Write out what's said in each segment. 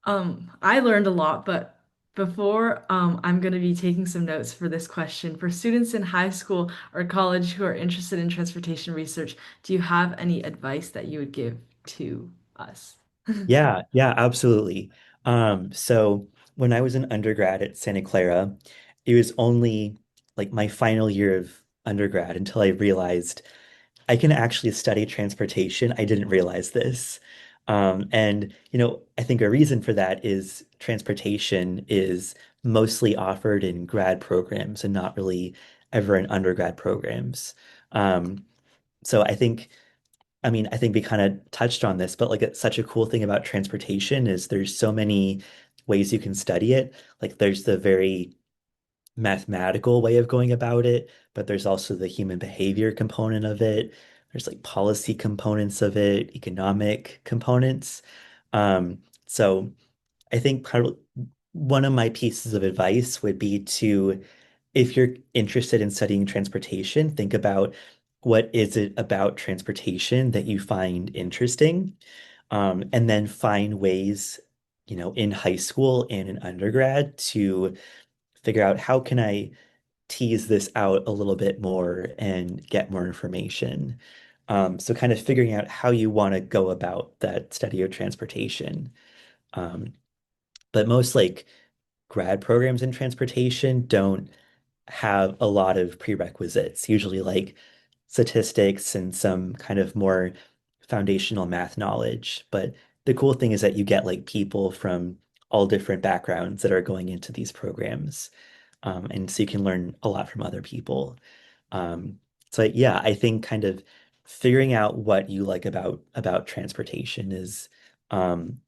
I learned a lot, but before I'm going to be taking some notes for this question. For students in high school or college who are interested in transportation research, do you have any advice that you would give to us? Yeah, yeah, absolutely. So when I was an undergrad at Santa Clara, it was only like my final year of undergrad until I realized I can actually study transportation. I didn't realize this. And I think a reason for that is transportation is mostly offered in grad programs and not really ever in undergrad programs. So I think we kind of touched on this, but like it's such a cool thing about transportation is there's so many ways you can study it. Like there's the very mathematical way of going about it, but there's also the human behavior component of it. There's like policy components of it, economic components. So I think one of my pieces of advice would be to, if you're interested in studying transportation, think about what is it about transportation that you find interesting, and then find ways, in high school and in undergrad to figure out how can I tease this out a little bit more and get more information. So kind of figuring out how you want to go about that study of transportation. Um, but most like grad programs in transportation don't have a lot of prerequisites, usually like statistics and some kind of more foundational math knowledge. But the cool thing is that you get like people from all different backgrounds that are going into these programs. And so you can learn a lot from other people. Um, so yeah, I think kind of figuring out what you like about transportation um,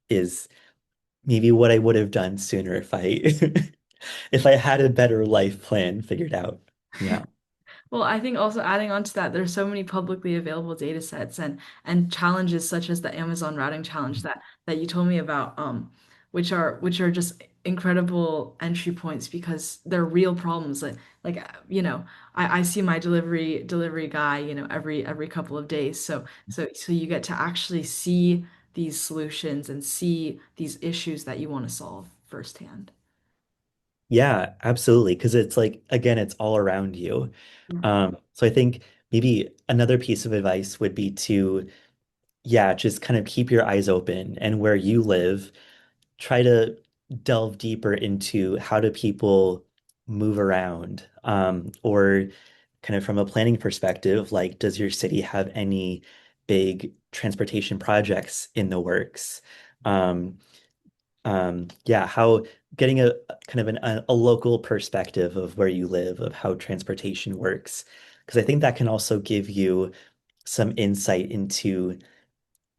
is maybe what I would have done sooner if I if I had a better life plan figured out. Yeah. Well, I think also adding on to that, there's so many publicly available data sets and challenges such as the Amazon routing challenge that you told me about, which are just incredible entry points because they're real problems. I see my delivery guy, every couple of days. So you get to actually see these solutions and see these issues that you want to solve firsthand. Yeah, absolutely. Because it's like, again, it's all around you. So I think maybe another piece of advice would be to, yeah, just kind of keep your eyes open and where you live, try to delve deeper into how do people move around, or kind of from a planning perspective, like does your city have any big transportation projects in the works? Um, yeah, how getting a kind of a local perspective of where you live, of how transportation works, because I think that can also give you some insight into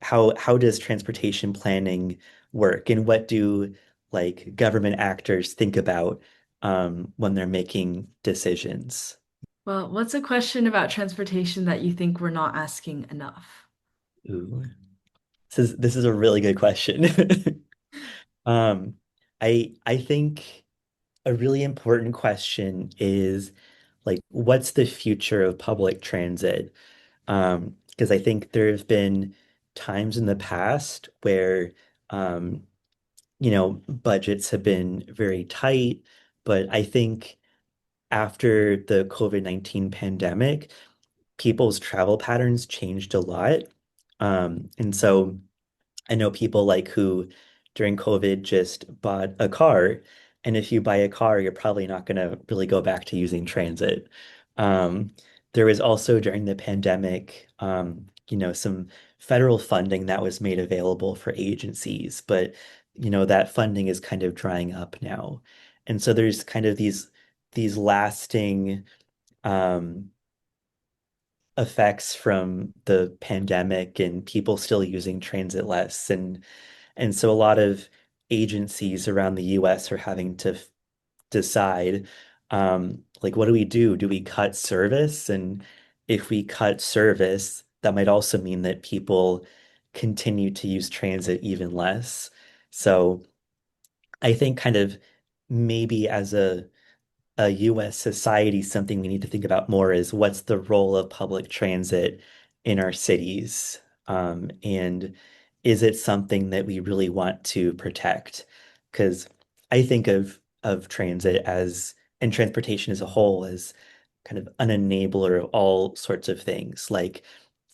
how does transportation planning work and what do like government actors think about when they're making decisions. Well, what's a question about transportation that you think we're not asking enough? Ooh, this is a really good question. Um, I think a really important question is like, what's the future of public transit? Because I think there have been times in the past where budgets have been very tight, but I think after the COVID-19 pandemic, people's travel patterns changed a lot. And so I know people like who during COVID just bought a car. And if you buy a car, you're probably not going to really go back to using transit. Um, there was also during the pandemic, some federal funding that was made available for agencies, but that funding is kind of drying up now. And so there's kind of these lasting um, effects from the pandemic and people still using transit less. And so a lot of agencies around the US are having to decide, like, what do we do? Do we cut service? And if we cut service, that might also mean that people continue to use transit even less. So I think kind of maybe as a US society, something we need to think about more is what's the role of public transit in our cities? And is it something that we really want to protect? Because I think of transit as and transportation as a whole as kind of an enabler of all sorts of things like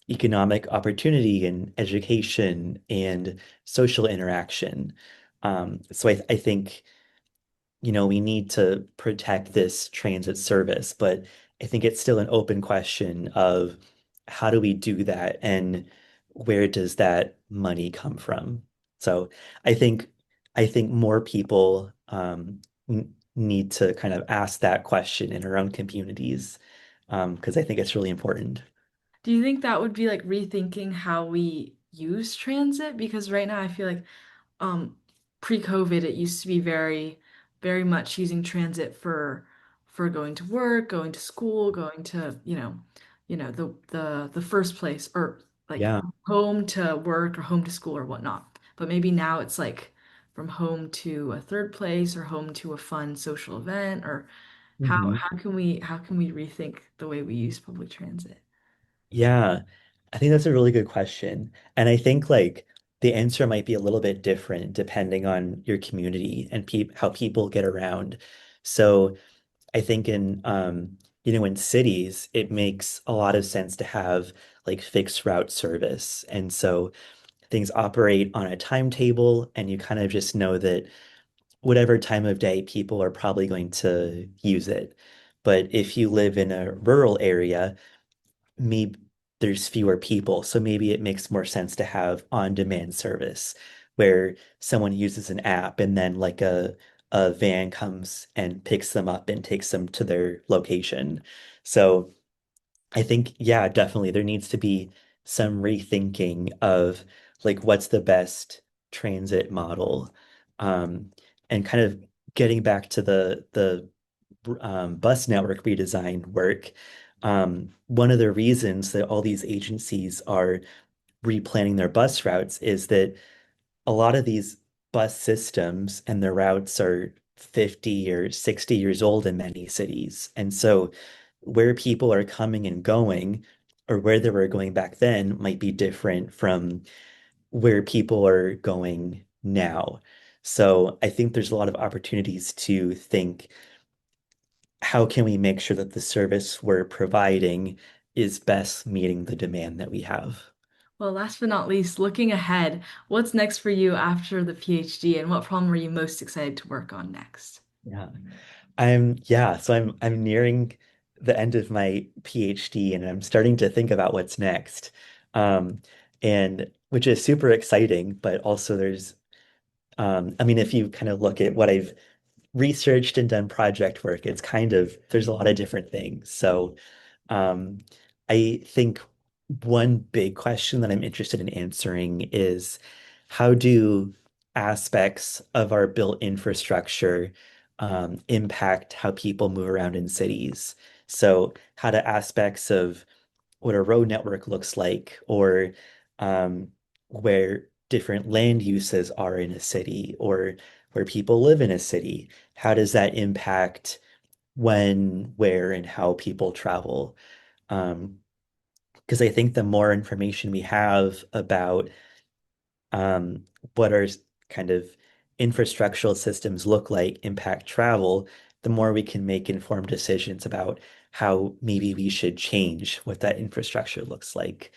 economic opportunity and education and social interaction. So I think we need to protect this transit service, but I think it's still an open question of how do we do that and where does that money come from? So I think I think more people need to kind of ask that question in our own communities because I think it's really important. Do you think that would be like rethinking how we use transit? Because right now I feel like um pre-COVID it used to be very much using transit for going to work, going to school, going to, the first place or like Yeah. home to work or home to school or whatnot. But maybe now it's like from home to a third place or home to a fun social event or Mhm. how can we rethink the way we use public transit? Yeah, I think that's a really good question. And I think like the answer might be a little bit different depending on your community and how people get around. So I think in cities, it makes a lot of sense to have like fixed route service. And so things operate on a timetable and you kind of just know that whatever time of day people are probably going to use it. But if you live in a rural area, maybe there's fewer people, so maybe it makes more sense to have on-demand service where someone uses an app and then like a van comes and picks them up and takes them to their location. So I think, yeah, definitely there needs to be some rethinking of like what's the best transit model. Um, and kind of getting back to the bus network redesign work, one of the reasons that all these agencies are replanning their bus routes is that a lot of these bus systems and their routes are 50 or 60 years old in many cities. And so where people are coming and going, or where they were going back then, might be different from where people are going now. So I think there's a lot of opportunities to think how can we make sure that the service we're providing is best meeting the demand that we have? Well, last but not least, looking ahead, what's next for you after the PhD and what problem are you most excited to work on next? Yeah. So I'm nearing the end of my PhD and I'm starting to think about what's next. Um, and which is super exciting, but also I mean, if you kind of look at what I've researched and done project work, it's kind of there's a lot of different things. So Um, I think one big question that I'm interested in answering is how do aspects of our built infrastructure impact how people move around in cities? So, how do aspects of what a road network looks like, or um, where different land uses are in a city, or where people live in a city, how does that impact when, where, and how people travel? Um, because I think the more information we have about um, what our kind of infrastructural systems look like impact travel, the more we can make informed decisions about how maybe we should change what that infrastructure looks like.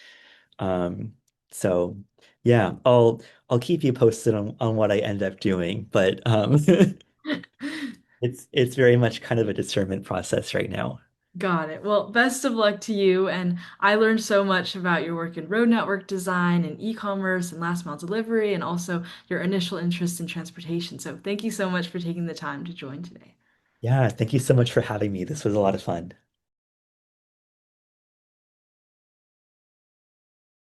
Um, so yeah, I'll keep you posted on what I end up doing, but it's very much kind of a discernment process right now. Got it. Well, best of luck to you. And I learned so much about your work in road network design and e-commerce and last mile delivery, and also your initial interest in transportation. So thank you so much for taking the time to join today. Yeah, thank you so much for having me. This was a lot of fun.